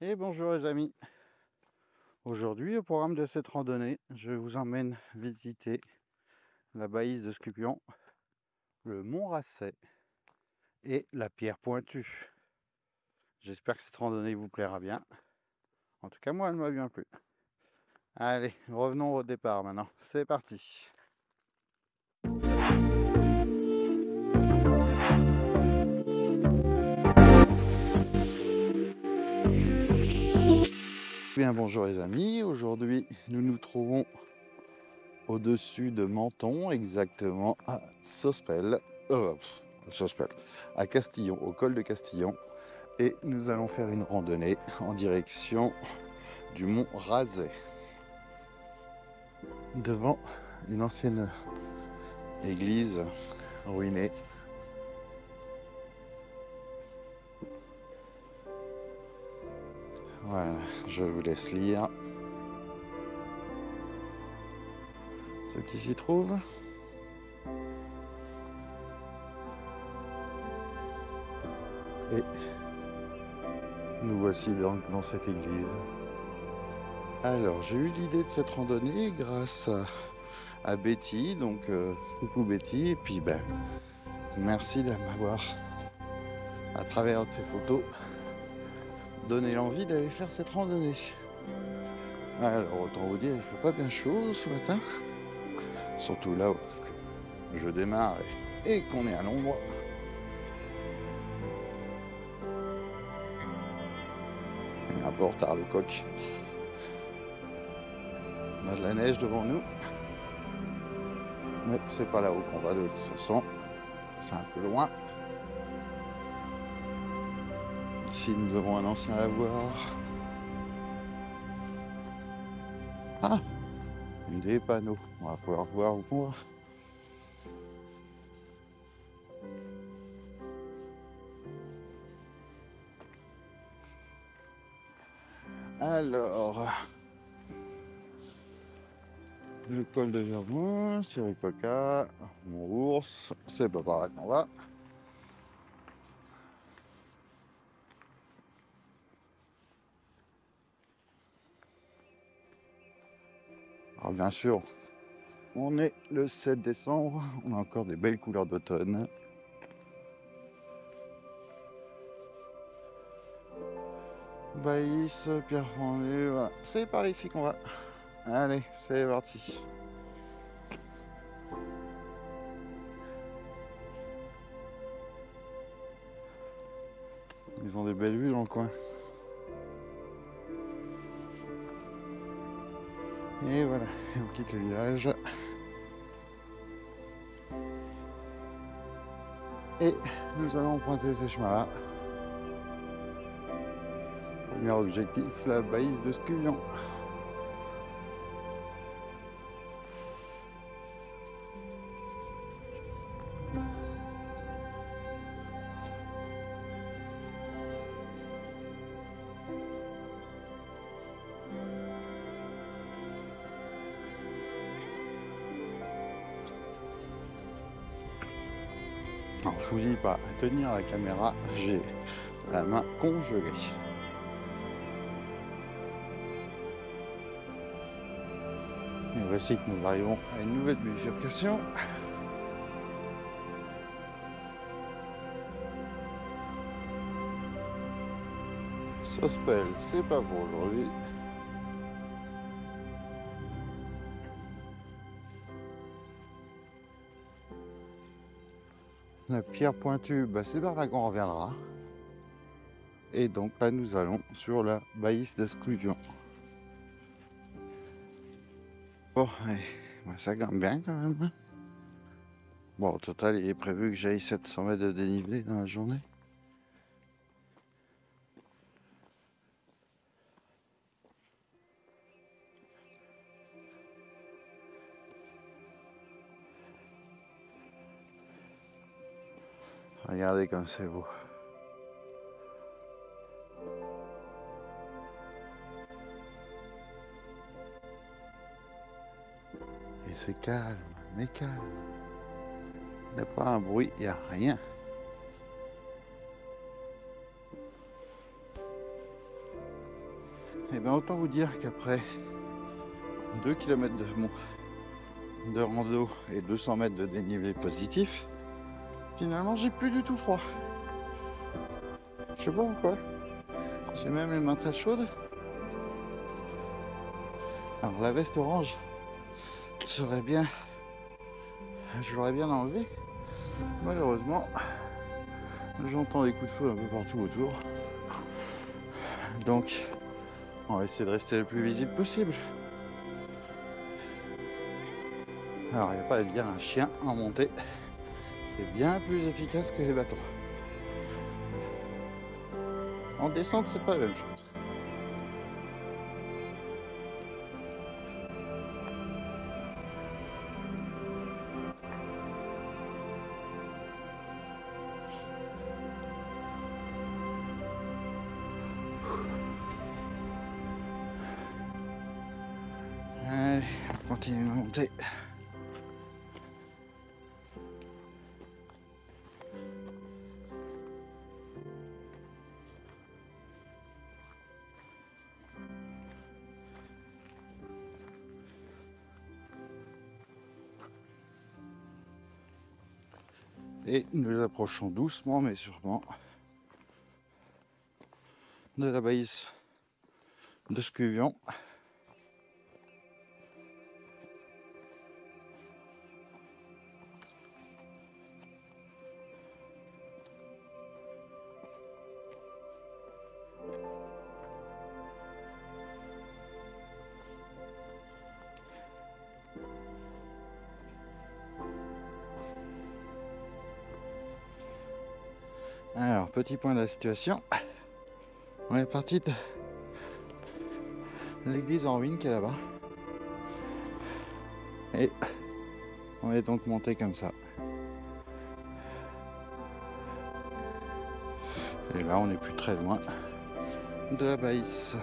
Et bonjour les amis, aujourd'hui au programme de cette randonnée, je vous emmène visiter la Baïse de Scupion, le Mont Rasset et la Pierre Pointue. J'espère que cette randonnée vous plaira bien, en tout cas moi elle m'a bien plu. Allez, revenons au départ maintenant, c'est parti. Bien bonjour les amis, aujourd'hui nous nous trouvons au-dessus de Menton, exactement à Sospel, à Castillon, au col de Castillon, et nous allons faire une randonnée en direction du Mont Rasset, devant une ancienne église ruinée. Voilà, je vous laisse lire ce qui s'y trouve. Et nous voici donc dans cette église. Alors, j'ai eu l'idée de cette randonnée grâce à Betty, donc coucou Betty, et puis merci de m'avoir, à travers ces photos, donné l'envie d'aller faire cette randonnée. Alors, autant vous dire, il fait pas bien chaud ce matin, surtout là où je démarre et qu'on est à l'ombre. Il est un peu en retard le coq. On a de la neige devant nous, mais c'est pas là-haut qu'on va de toute façon, c'est un peu loin. Ici nous avons un ancien lavoir. Ah, des panneaux, on va pouvoir voir où on va. Alors, le col de Germain, Siricoca, mon ours, c'est pas par là qu'on va. Alors bien sûr, on est le 7 décembre, on a encore des belles couleurs d'automne. Baïs, Pierre Fondue, voilà. C'est par ici qu'on va. Allez, c'est parti. Ils ont des belles vues dans le coin. Et voilà, on quitte le village. Et nous allons emprunter ces chemins-là. Premier objectif, la Baïse de Scupion. Alors je vous dis pas à tenir la caméra, j'ai la main congelée. Et voici que nous arrivons à une nouvelle bifurcation. Sospel, c'est pas pour aujourd'hui. La Pierre Pointue, c'est par là qu'on reviendra. Et donc là, nous allons sur la Baïse de Scupion. Bon, allez, ça grimpe bien quand même. Hein. Bon, au total, il est prévu que j'aille 700 mètres de dénivelé dans la journée. Regardez comme c'est beau. Et c'est calme, mais calme. Il n'y a pas un bruit, il n'y a rien. bien autant vous dire qu'après 2 km de rando et 200 mètres de dénivelé positif, finalement j'ai plus du tout froid. Je sais pas pourquoi. J'ai même les mains très chaudes. Alors la veste orange, je l'aurais bien enlevé. Malheureusement, j'entends des coups de feu un peu partout autour. Donc, on va essayer de rester le plus visible possible. Alors, il n'y a pas à dire, un chien en montée, c'est bien plus efficace que les bâtons. En descente, c'est pas la même chose. Allez, on continue de monter. Et nous approchons doucement mais sûrement de la base de Scuvion. Alors, petit point de la situation. On est parti de l'église en ruine qui est là-bas. Et on est donc monté comme ça. Et là, on n'est plus très loin de la Baïs.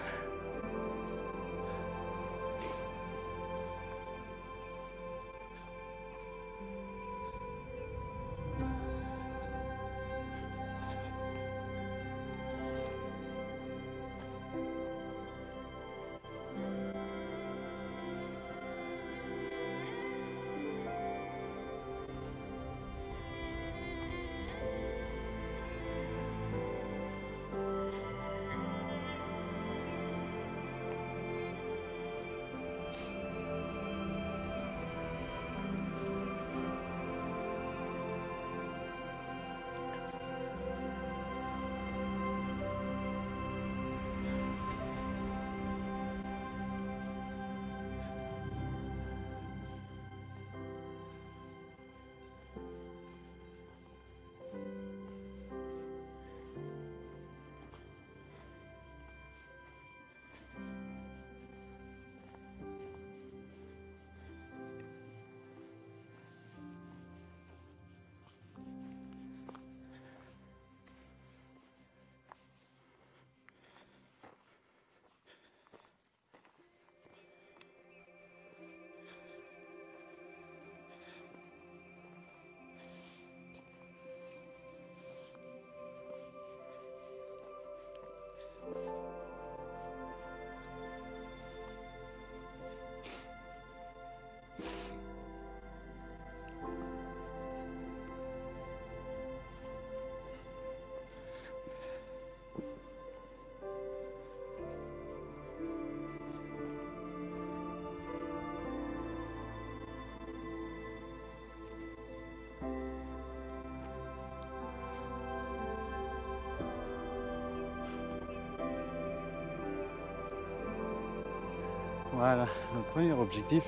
Voilà, notre premier objectif,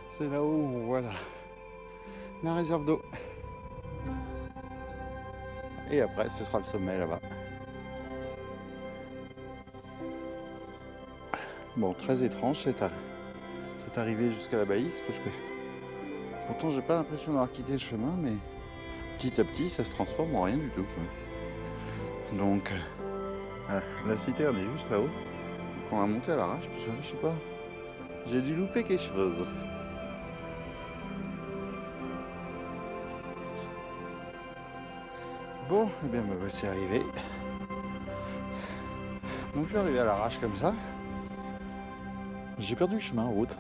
c'est là-haut, voilà, la réserve d'eau. Et après, ce sera le sommet là-bas. Bon, très étrange cette arrivée jusqu'à la Baïs, parce que pourtant, j'ai pas l'impression d'avoir quitté le chemin, mais petit à petit, ça se transforme en rien du tout, quoi. Donc, la citerne est juste là-haut. Donc, on va monter à l'arrache, parce que je sais pas, j'ai dû louper quelque chose. Bon, eh bien me voici arrivé. Donc je suis arrivé à l'arrache comme ça. J'ai perdu le chemin en route.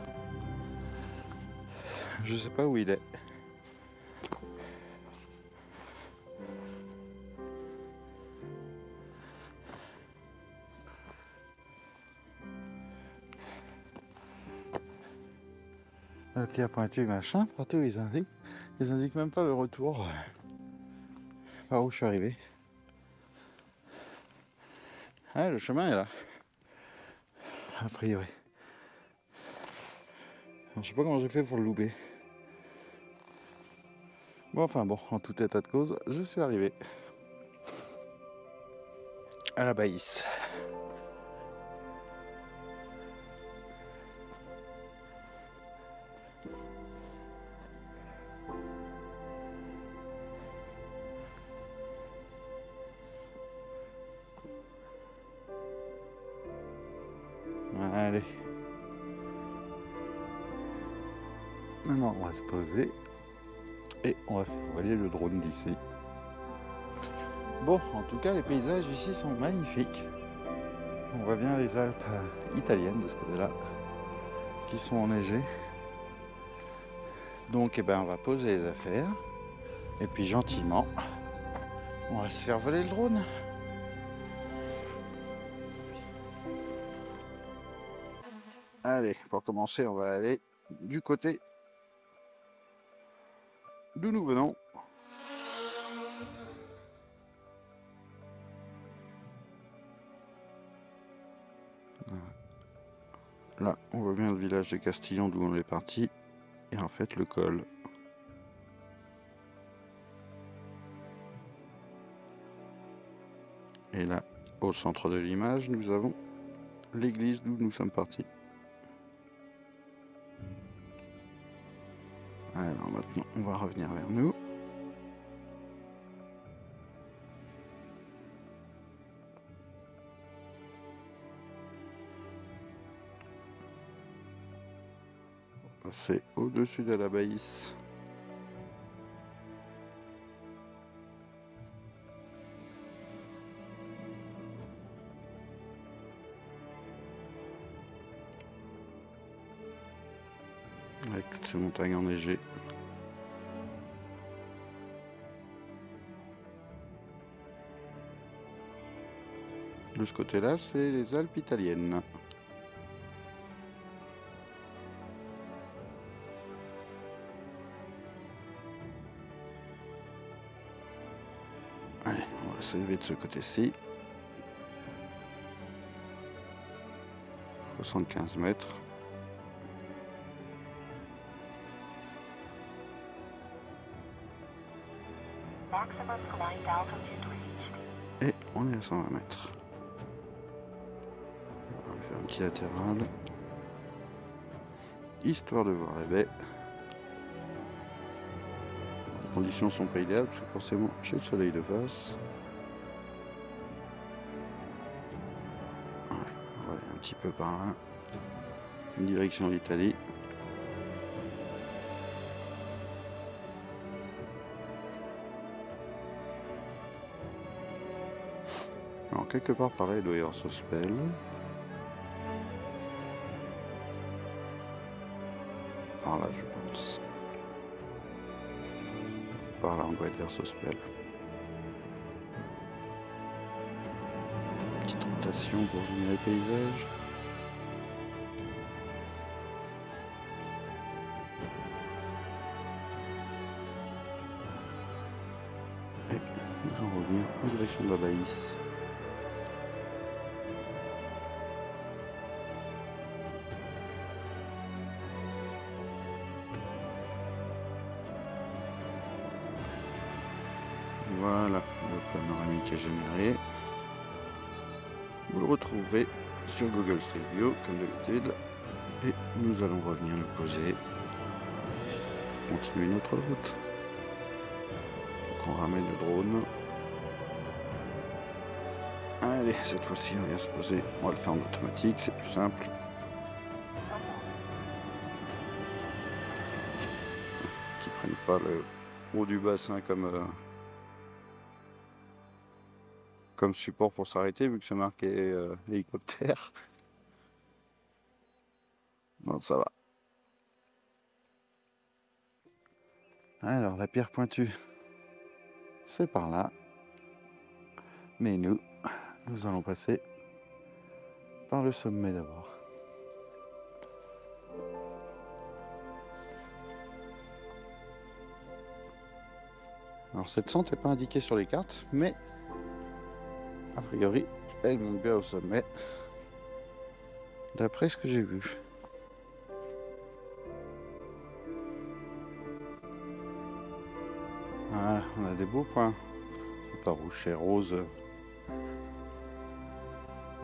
Je sais pas où il est. La pierre pointue, machin, partout ils indiquent. Ils indiquent même pas le retour par où je suis arrivé. Ah, le chemin est là. A priori. Alors, je sais pas comment j'ai fait pour le louper. Bon, enfin bon, en tout état de cause, je suis arrivé à la Baïs. Allez. Maintenant, on va se poser et on va faire voler le drone d'ici. Bon, en tout cas, les paysages ici sont magnifiques. On voit bien les Alpes italiennes de ce côté-là, qui sont enneigées. Donc, eh ben, on va poser les affaires. Et puis, gentiment, on va se faire voler le drone. Allez, pour commencer, on va aller du côté d'où nous venons. Là, on voit bien le village de Castillon d'où on est parti. Et en fait, le col. Et là, au centre de l'image, nous avons l'église d'où nous sommes partis. Alors maintenant, on va revenir vers nous. Passer au-dessus de la Baïs. Avec toutes ces montagnes enneigées. De ce côté-là, c'est les Alpes italiennes. Allez, on va s'élever de ce côté-ci. 75 mètres. Et on est à 120 mètres. On va faire un petit latéral. Histoire de voir la baie. Les conditions sont pas idéales parce que forcément j'ai le soleil de face. Ouais, on va aller un petit peu par là. Direction l'Italie. Alors quelque part par là il doit y avoir Sospel. Par là je pense. Par là on doit être vers Sospel. Petite rotation pour venir les paysages. Et nous allons revenir en direction de la Baïs. Voilà, le panoramique est généré. Vous le retrouverez sur Google Street View comme d'habitude. Et nous allons revenir nous poser. Continuer notre route. Donc on ramène le drone. Allez, cette fois-ci on vient se poser. On va le faire en automatique, c'est plus simple. Qui prennent pas le haut du bassin comme support pour s'arrêter vu que c'est marqué hélicoptère. Bon, ça va. Alors, la pierre pointue, c'est par là. Mais nous allons passer par le sommet d'abord. Alors cette sente n'est pas indiquée sur les cartes, mais a priori elle monte bien au sommet, d'après ce que j'ai vu. Voilà, on a des beaux points. C'est pas rouge, c'est rose.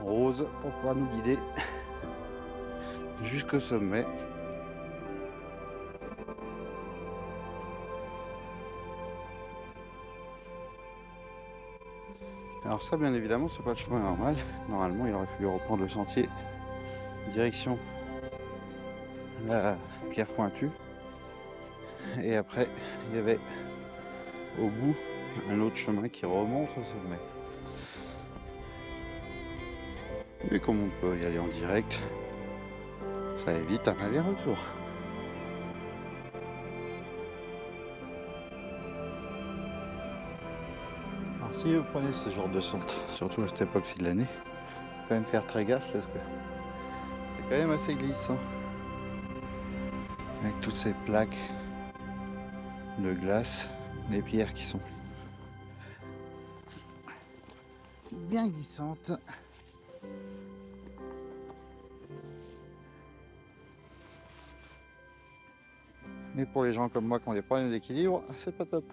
Rose pour pouvoir nous guider jusqu'au sommet. Alors ça, bien évidemment, c'est pas le chemin normal. Normalement, il aurait fallu reprendre le sentier direction la pierre pointue. Et après, il y avait au bout un autre chemin qui remonte au sommet. Mais comme on peut y aller en direct, ça évite un aller-retour. Alors si vous prenez ce genre de sente, surtout à cette époque-ci de l'année, faut quand même faire très gaffe parce que c'est quand même assez glissant. Avec toutes ces plaques de glace, les pierres qui sont bien glissantes. Mais pour les gens comme moi qui ont des problèmes d'équilibre, c'est pas top.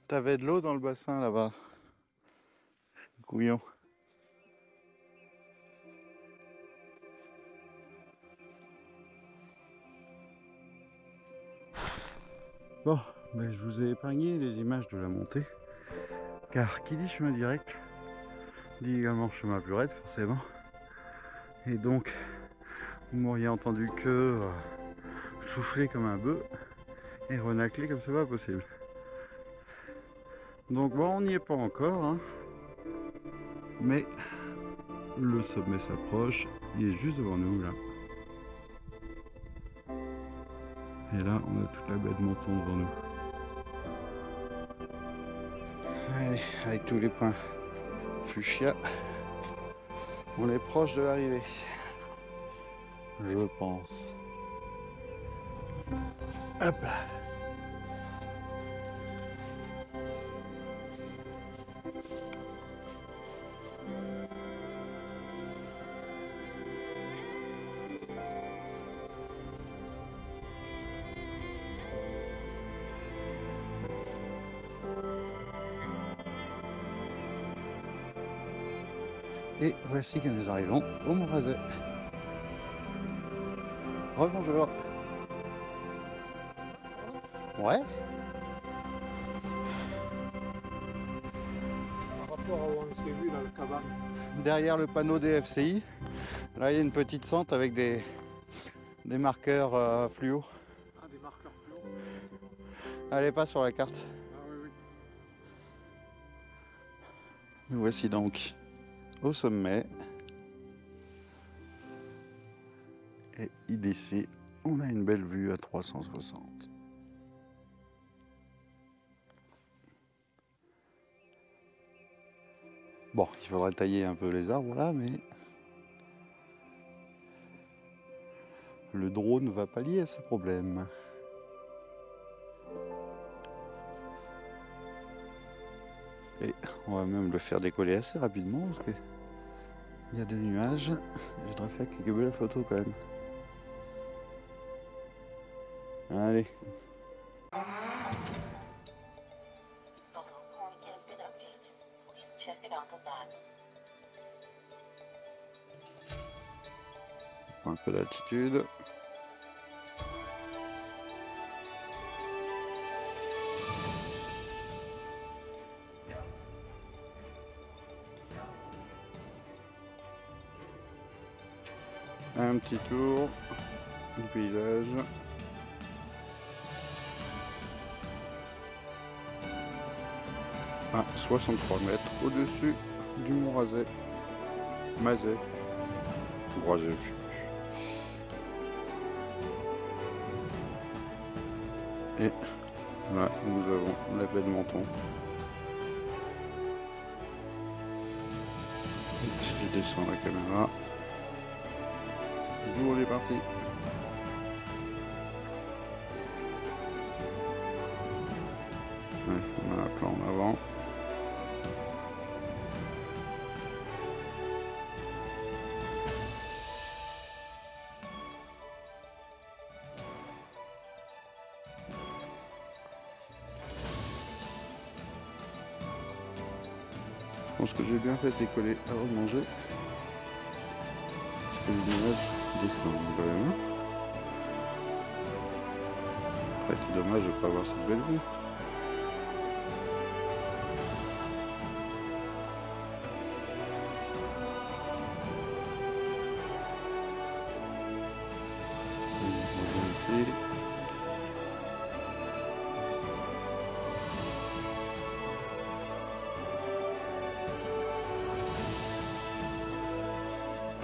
T'avais de l'eau dans le bassin là-bas, couillon. Bon, ben je vous ai épargné les images de la montée, car qui dit chemin direct, dit également chemin plus raide forcément. Et donc, vous m'auriez entendu que souffler comme un bœuf et renacler comme c'est pas possible. Donc bon, on n'y est pas encore, hein. Mais le sommet s'approche, il est juste devant nous là. Et là, on a toute la baie de Menton devant nous. Allez, avec tous les points fuchsia, on est proche de l'arrivée. Je pense. Hop là. Et voici que nous arrivons au Montrezet. Rebonjour. Ouais. Par rapport à où on s'est vu dans le cabane. Derrière le panneau des FCI, là il y a une petite sente avec des marqueurs fluo. Ah, des marqueurs fluo. Elle n'est pas sur la carte. Ah oui, oui. Nous voici donc au sommet. Et d'ici, on a une belle vue à 360. Bon, il faudrait tailler un peu les arbres là, mais le drone va pallier à ce problème. Et on va même le faire décoller assez rapidement parce qu'il y a des nuages. Je voudrais faire quelques belles photos quand même. Allez. Un peu d'altitude. Un petit tour du paysage. à 63 mètres au-dessus du mont Razet. Mazet. Razet, je sais plus. Et là, nous avons la baie de Menton. Si je descends la caméra, nous on est parti. Ouais, on a un plan en avant. Je pense que j'ai bien fait de décoller avant de manger. Parce que l'image descend quand même. Après, c'est dommage de ne pas avoir cette belle vue. Ici.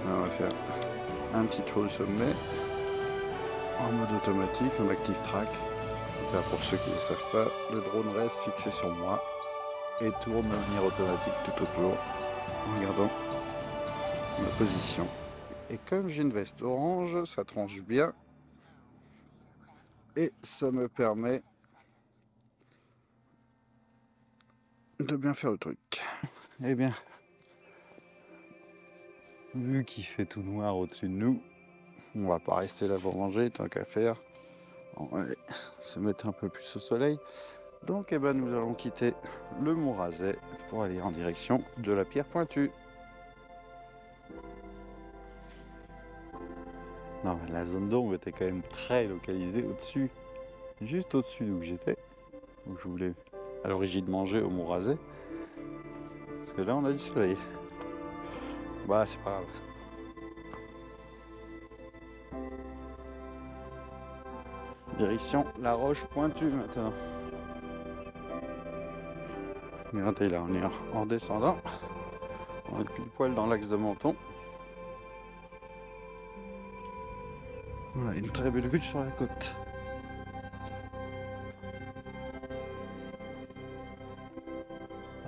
On va faire un petit tour du sommet en mode automatique, en active track. Là, pour ceux qui ne le savent pas, le drone reste fixé sur moi et tourne de manière automatique tout autour en gardant ma position. Et comme j'ai une veste orange, ça tranche bien et ça me permet de bien faire le truc. Eh bien, vu qu'il fait tout noir au-dessus de nous, on va pas rester là pour manger, tant qu'à faire. On va aller se mettre un peu plus au soleil. Donc, eh ben, nous allons quitter le mont Razet pour aller en direction de la Pierre Pointue. Non, mais la zone d'ombre était quand même très localisée au-dessus, juste au-dessus d'où j'étais, où je voulais à l'origine manger au mont Razet. Parce que là, on a du soleil. Bah, c'est pas grave. Direction la Roche Pointue maintenant. Regardez là, on est en descendant. On est pile poil dans l'axe de Menton. On a une très belle vue sur la côte.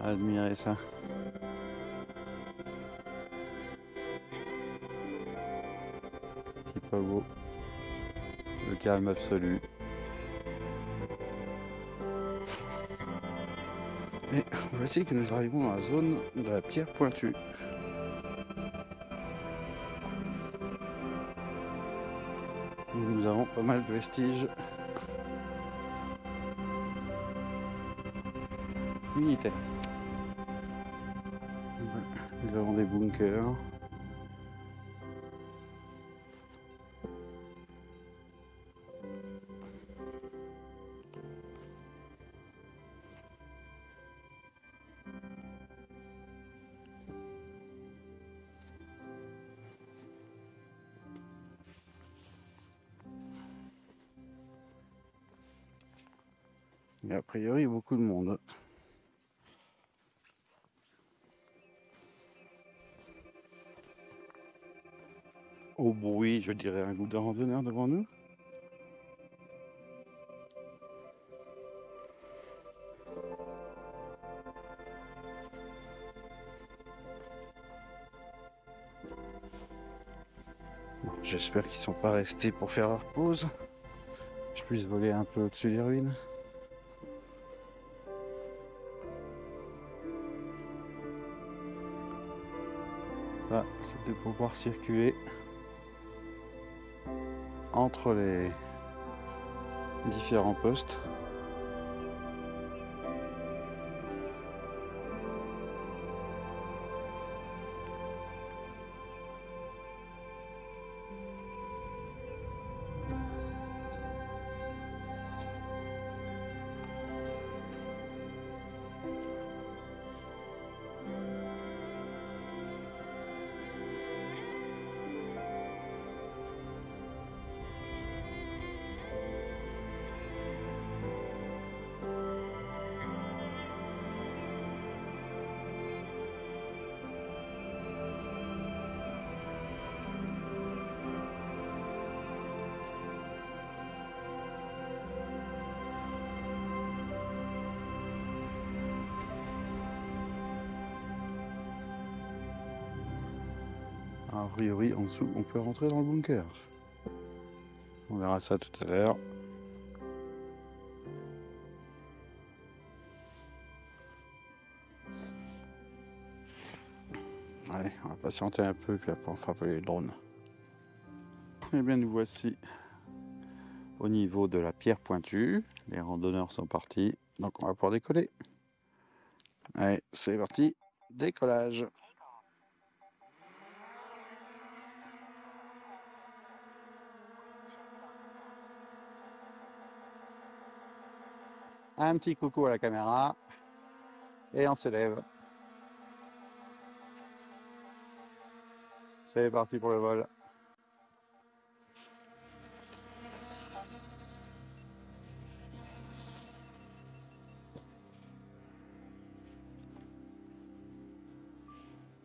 Admirez ça. C'est pas beau. Le calme absolu. Et voici que nous arrivons dans la zone de la Pierre Pointue. Nous avons pas mal de vestiges militaires. Nous avons des bunkers. Et a priori, beaucoup de monde. Au bruit, je dirais un groupe de randonneurs devant nous. Bon, j'espère qu'ils ne sont pas restés pour faire leur pause. Je puisse voler un peu au-dessus des ruines. Ça, c'était pour pouvoir circuler entre les différents postes. priori, en dessous, on peut rentrer dans le bunker. On verra ça tout à l'heure. Allez, on va patienter un peu, puis après on fera voler le drone. Eh bien, nous voici au niveau de la pierre pointue. Les randonneurs sont partis, donc on va pouvoir décoller. Allez, c'est parti, décollage. Un petit coucou à la caméra et on s'élève. C'est parti pour le vol.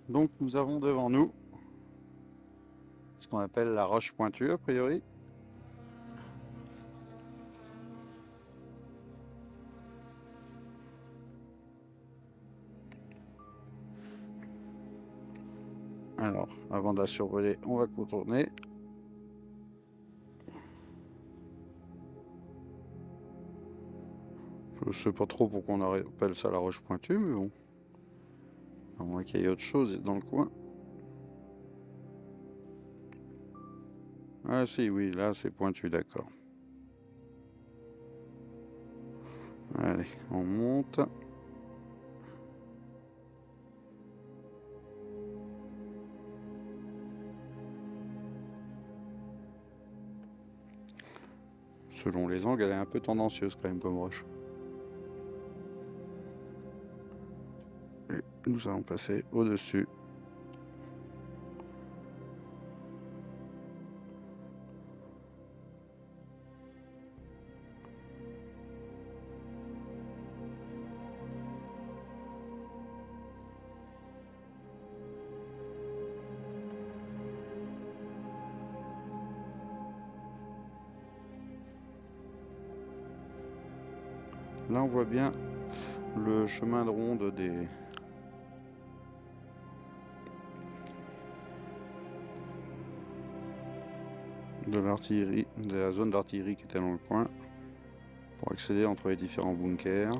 Donc nous avons devant nous ce qu'on appelle la roche pointue a priori. Alors, avant de la survoler, on va contourner. Je sais pas trop pourquoi on appelle ça la roche pointue, mais bon. À moins qu'il y ait autre chose dans le coin. Ah si, oui, là c'est pointu, d'accord. Allez, on monte. Selon les angles, elle est un peu tendancieuse quand même comme roche. Et nous allons passer au-dessus. Là, on voit bien le chemin de ronde de l'artillerie, de la zone d'artillerie qui était dans le coin, pour accéder entre les différents bunkers.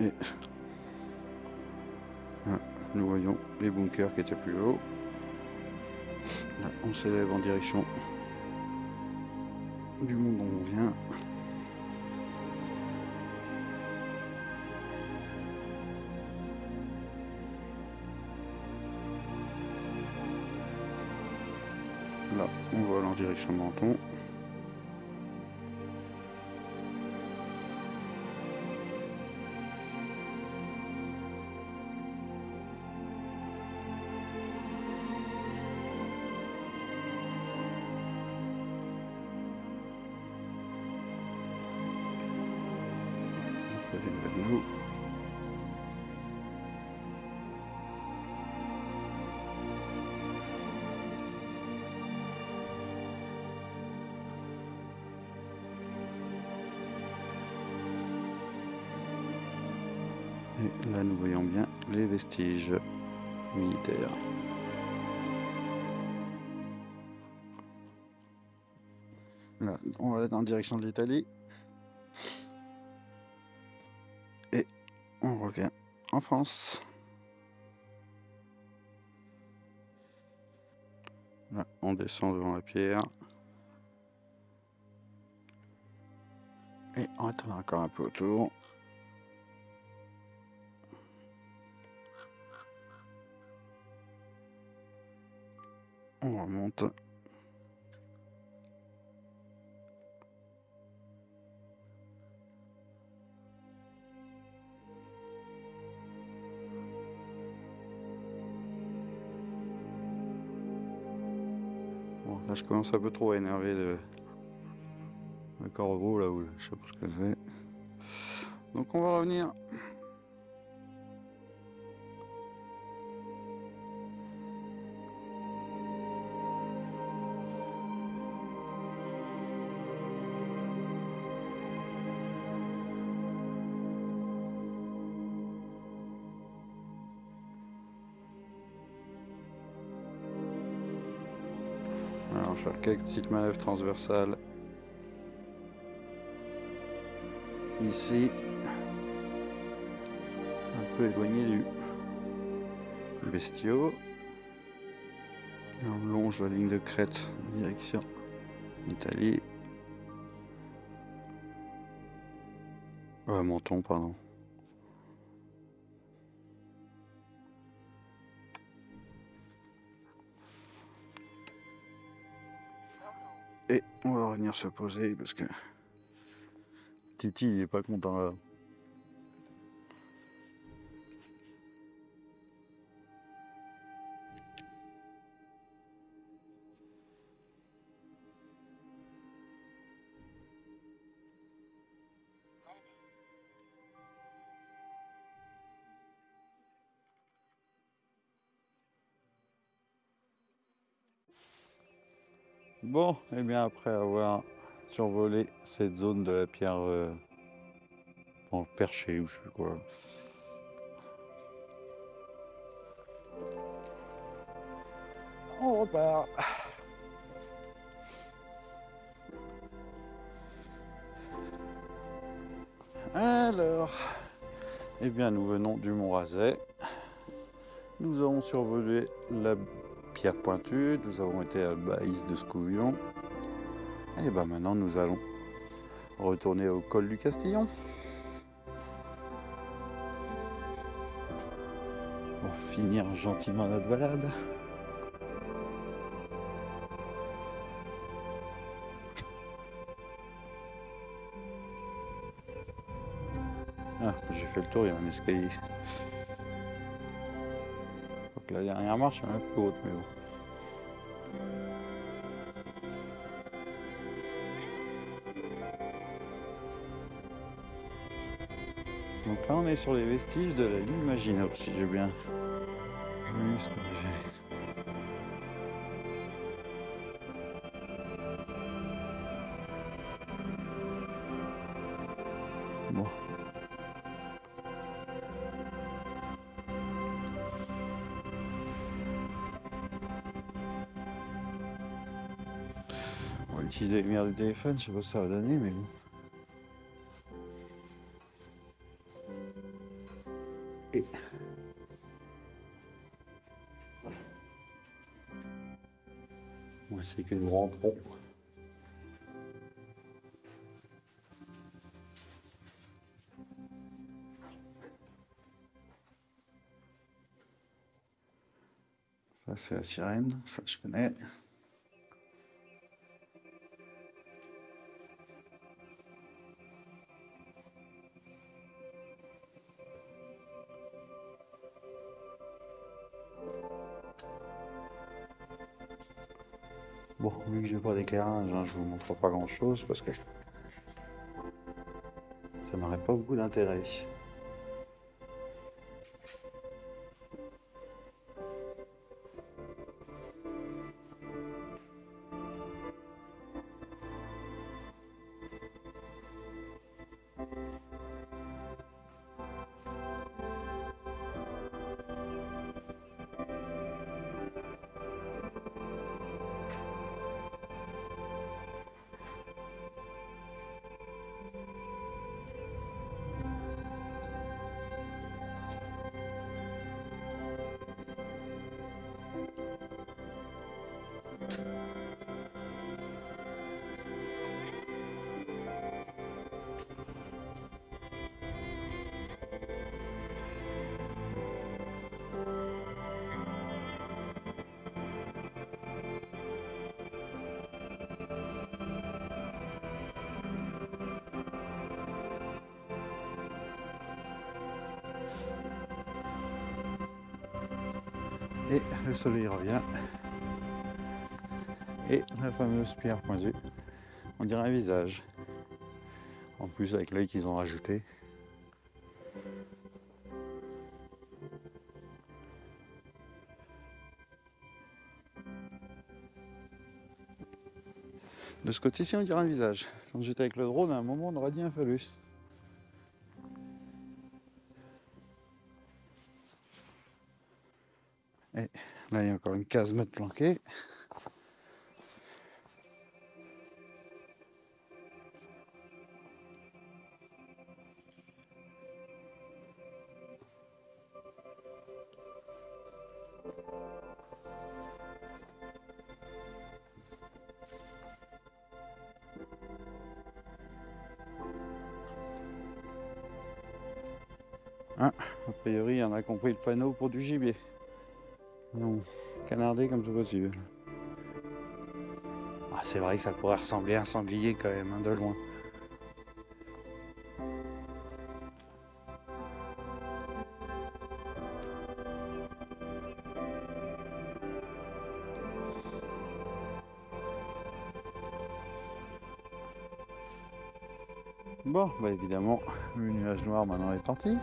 Et là, nous voyons les bunkers qui étaient plus hauts. Là, on s'élève en direction du mont dont on vient. Là, on vole en direction de Menton. Nous. Et là, nous voyons bien les vestiges militaires. Là, on va être en direction de l'Italie. Et on revient en France. Là, on descend devant la pierre. Et on va tourner encore un peu autour. On remonte. Bon, là je commence un peu trop à énerver le corbeau là où je sais pas ce que c'est. Donc on va revenir. Alors, on va faire quelques petites manœuvres transversales. Ici, un peu éloigné du bestiau. Et on longe la ligne de crête en direction Italie. Menton, pardon. Et on va revenir se poser parce que Titi il est pas content là. Bon, et bien après avoir survolé cette zone de la pierre perchée ou je sais plus quoi. On repart. Alors, eh bien nous venons du Mont Razet. Nous avons survolé la pierre pointue, nous avons été à la Baïse de Scouvion. Et bien maintenant nous allons retourner au col du Castillon. Pour finir gentiment notre balade. Ah, j'ai fait le tour, il y a un escalier. Donc la dernière marche est un peu haute, mais bon. Donc là on est sur les vestiges de la ligne Maginot, si j'ai bien vu ce que j'ai. Bon. On va utiliser la lumière du téléphone, je sais pas ce que ça va donner, mais bon. Et moi c'est que nous rentrons. Ça c'est la sirène, ça je connais. Bon, vu que j'ai pas d'éclairage, hein, je vous montre pas grand chose parce que ça n'aurait pas beaucoup d'intérêt. Et le soleil revient. Et la fameuse pierre pointue, on dirait un visage. En plus avec l'œil qu'ils ont rajouté. De ce côté-ci, on dirait un visage. Quand j'étais avec le drone, à un moment, on aurait dit un phallus. Et là, il y a encore une casemate planquée. Ah, a priori, il y en a compris le panneau pour du gibier. Non, canardé comme c'est possible. Ah, c'est vrai que ça pourrait ressembler à un sanglier quand même, hein, de loin. Bon, bah évidemment, le nuage noir maintenant est parti.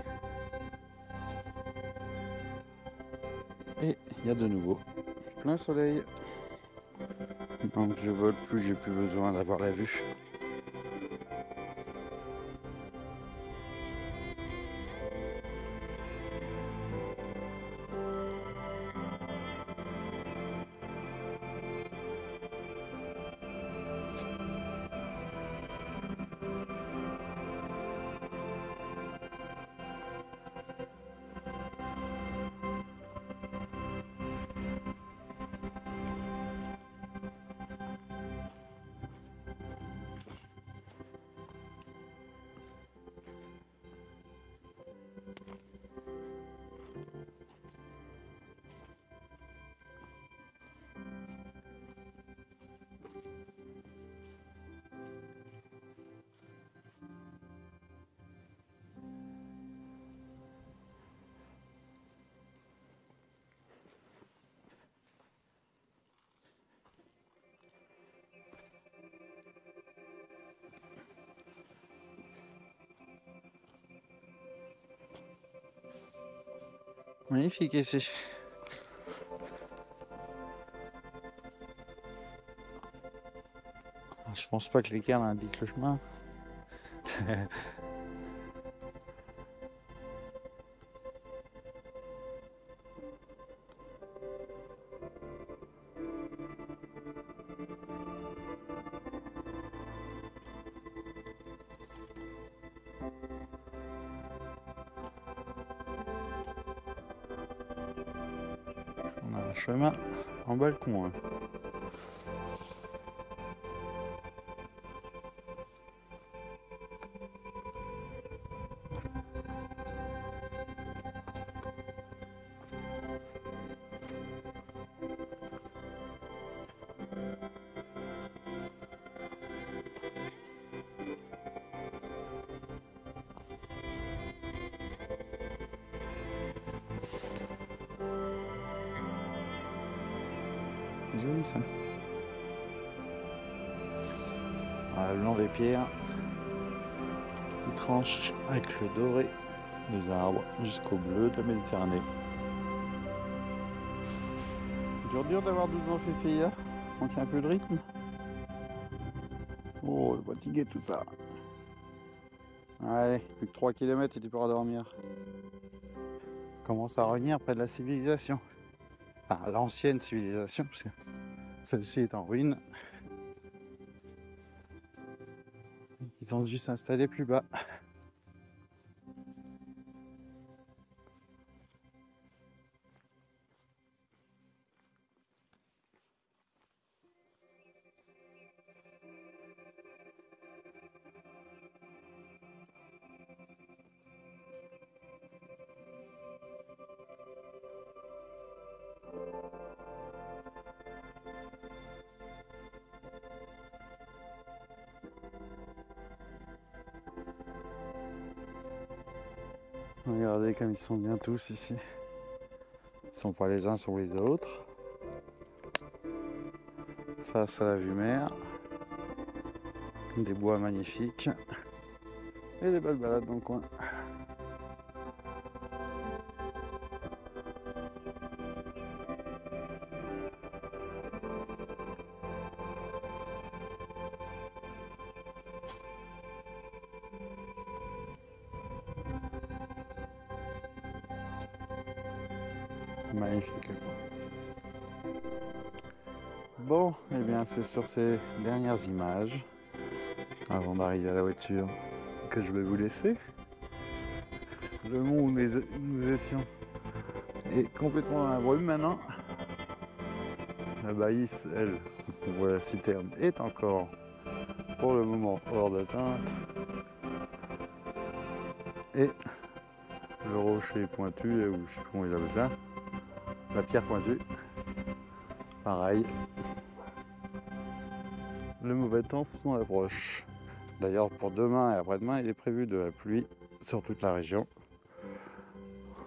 Et il y a de nouveau plein soleil. Donc je vole plus, j'ai plus besoin d'avoir la vue. Magnifique ici. Je pense pas que les cairns indiquent le chemin. On a un chemin en balcon. Hein. Joli ça. Voilà, le long des pierres qui tranchent avec le doré des arbres jusqu'au bleu de la Méditerranée. Dur d'avoir 12 ans Féféia. On tient un peu de rythme. Oh, fatigué tout ça. Allez, plus que 3 km et tu pourras dormir. Commence à revenir près de la civilisation. Enfin, l'ancienne civilisation, parce que celle-ci est en ruine. Ils ont dû s'installer plus bas. Regardez comme ils sont bien tous ici. Ils sont pas les uns sur les autres. Face à la vue mer. Des bois magnifiques. Et des belles balades dans le coin. Magnifique. Bon, eh bien c'est sur ces dernières images, avant d'arriver à la voiture, que je vais vous laisser. Le mont où nous étions est complètement dans la brume maintenant. La Baïs, elle, on voit la citerne, est encore pour le moment hors d'atteinte. Et le rocher pointu, ou je sais plus comment il appelle ça, la pierre pointue, pareil. Le mauvais temps s'en approche. D'ailleurs, pour demain et après-demain, il est prévu de la pluie sur toute la région.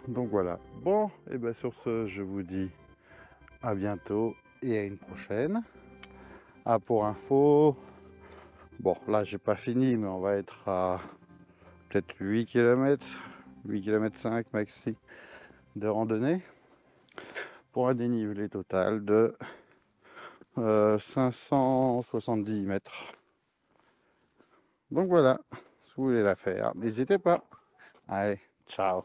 Donc voilà. Bon, et bien sur ce, je vous dis à bientôt et à une prochaine. Ah, pour info, bon, là, j'ai pas fini, mais on va être à peut-être 8 km, 8 km 5 maxi de randonnée pour un dénivelé total de 570 mètres. Donc voilà, si vous voulez la faire, n'hésitez pas. Allez, ciao.